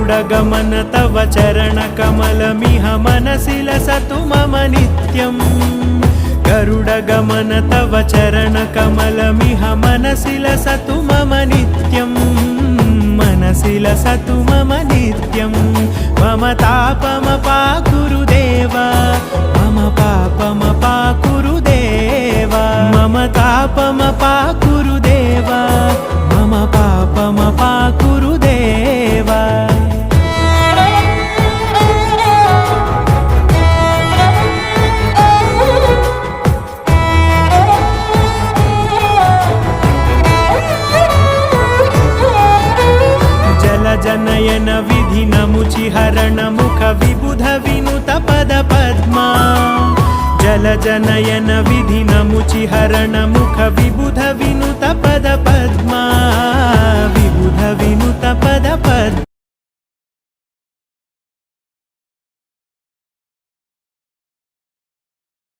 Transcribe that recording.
गरुडगमन तव चरणकमलमिह मनसि लसतु मम नित्यम् गरुडगमन तव चरणकमलमिह मनसि लसतु मम नित्यम् मनसि लसतु मम नित्यम् मम तापमपाकुरु देव मम पापमपाकुरु देव मम तापमपाकुरु देव मम पापमपाकुरु देव जनयन विधिनमुचिहरण मुख विबुध विनुत पद पद्मा जल जनयन विधिनमुचिहरण मुख विबुध विनुत पद पद्मा विबुध विनुत पद पद्मा